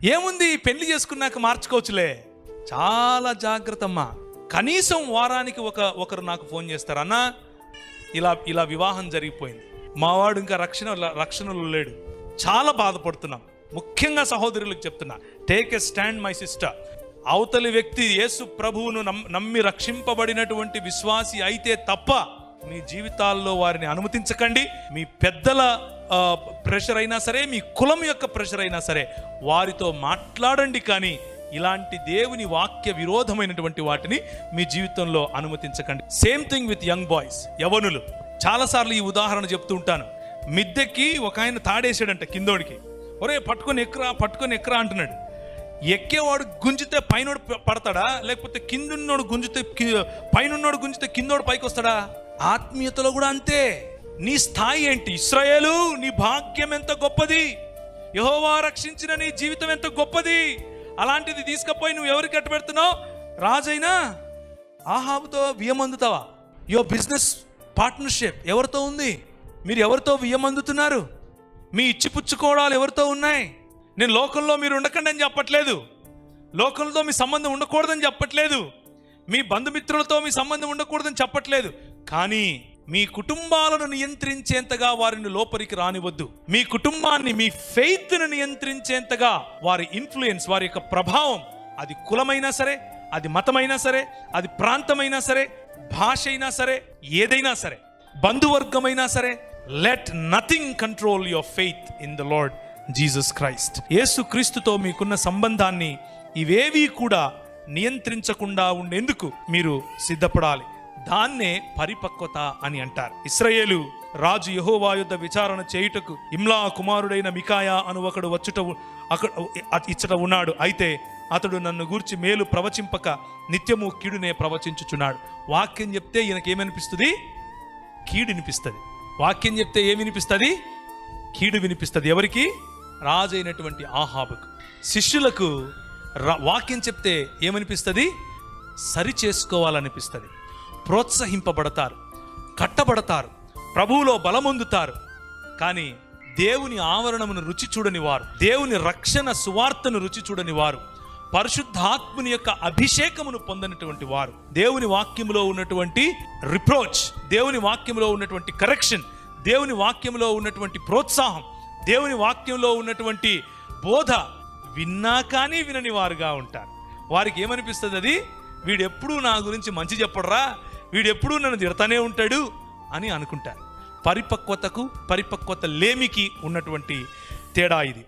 ఏముంది, పెళ్లి చేసుకున్నాక మార్చుకోవచ్చులే. చాలా జాగ్రత్త అమ్మా. కనీసం వారానికి ఒకరు నాకు ఫోన్ చేస్తారు, అన్నా ఇలా వివాహం జరిగిపోయింది, మావాడు ఇంకా రక్షణలో లేడు, చాలా బాధపడుతున్నాం. ముఖ్యంగా సహోదరులకు చెప్తున్నా, take a stand my sister. అవతలి వ్యక్తి యేసు ప్రభువును నమ్మి రక్షింపబడినటువంటి విశ్వాసి అయితే తప్ప మీ జీవితాల్లో వారిని అనుమతించకండి. మీ పెద్దల ప్రెషర్ అయినా సరే, మీ కులం యొక్క ప్రెషర్ అయినా సరే వారితో మాట్లాడండి, కానీ ఇలాంటి దేవుని వాక్య విరోధమైనటువంటి వాటిని మీ జీవితంలో అనుమతించకండి. Same thing with young boys, యవనులు. చాలాసార్లు ఈ ఉదాహరణ చెప్తూ ఉంటాను. మిద్దెకి ఒక ఆయన తాడేసాడంట కిందోడికి, ఒరే పట్టుకొని ఎక్కరా అంటున్నాడు. ఎక్కేవాడు గుంజితే పైనోడు పడతాడా, లేకపోతే కిందున్నోడు గుంజితే పైనున్నోడు గుంజితే కిందోడు పైకి వస్తాడా? ఆత్మీయతలో కూడా అంతే. నీ స్థాయి ఏంటి? ఇశ్రాయేలు, నీ భాగ్యం ఎంత గొప్పది, యెహోవా రక్షించిన నీ జీవితం ఎంత గొప్పది. అలాంటిది తీసుకుపోయి నువ్వు ఎవరికి కట్టబెడుతున్నావు? రాజైనా ఆహాబుతో వియ్యమందుతావా? యువర్ బిజినెస్ పార్ట్నర్షిప్ ఎవరితో ఉంది? మీరు ఎవరితో వియ్యమందుతున్నారు? మీ ఇచ్చిపుచ్చుకోవడాలు ఎవరితో ఉన్నాయి? నేను లోకంలో మీరు ఉండకండి అని చెప్పట్లేదు, లోకంలో మీ సంబంధం ఉండకూడదని చెప్పట్లేదు, మీ బంధుమిత్రులతో మీ సంబంధం ఉండకూడదని చెప్పట్లేదు. కానీ మీ కుటుంబాలను నియంత్రించేంతగా వారిని లోపలికి రానివద్దు. మీ కుటుంబాన్ని, మీ ఫెయిత్ను నియంత్రించేంతగా వారి ఇన్ఫ్లుయెన్స్, వారి యొక్క ప్రభావం, అది కులమైనా సరే, అది మతమైనా సరే, అది ప్రాంతమైనా సరే, భాష అయినా సరే, ఏదైనా సరే, బంధువర్గమైనా సరే, let nothing control your faith in the Lord Jesus Christ. యేసు క్రీస్తుతో మీకున్న సంబంధాన్ని ఇవేవీ కూడా నియంత్రించకుండా ఉండేందుకు మీరు సిద్ధపడాలి. దాన్నే పరిపక్వత అని అంటారు. ఇశ్రాయేలు రాజు యెహోవా యుద్ధ విచారణ చేయుటకు ఇమ్లా కుమారుడైన మికాయా అను ఒకడు ఇచ్చట ఉన్నాడు. అయితే అతడు నన్ను గూర్చి మేలు ప్రవచింపక నిత్యము కీడునే ప్రవచించుచున్నాడు. వాక్యం చెప్తే ఈయనకేమనిపిస్తుంది? కీడు వినిపిస్తుంది. వాక్యం చెప్తే ఏమి వినిపిస్తుంది? కీడు వినిపిస్తుంది. ఎవరికి? రాజు అయినటువంటి ఆహాబుకు. శిష్యులకు వాక్యం చెప్తే ఏమనిపిస్తుంది? సరి చేసుకోవాలనిపిస్తుంది. ప్రోత్సహింపబడతారు, కట్టబడతారు, ప్రభువులో బలమొందుతారు. కానీ దేవుని ఆవరణమును రుచి చూడని వారు, దేవుని రక్షణ సువార్తను రుచి చూడని వారు, పరిశుద్ధాత్ముని యొక్క అభిషేకమును పొందినటువంటి వారు, దేవుని వాక్యములో ఉన్నటువంటి రిప్రోచ్, దేవుని వాక్యములో ఉన్నటువంటి కరెక్షన్, దేవుని వాక్యంలో ఉన్నటువంటి ప్రోత్సాహం, దేవుని వాక్యంలో ఉన్నటువంటి బోధ విన్నా కానీ వినని వారుగా ఉంటారు. వారికి ఏమనిపిస్తుంది? అది వీడెప్పుడూ నా గురించి మంచి చెప్పడరా, వీడెప్పుడూ నన్ను తిడతానే ఉంటాడు అని అనుకుంటారు. పరిపక్వత లేమికి ఉన్నటువంటి తేడా ఇది.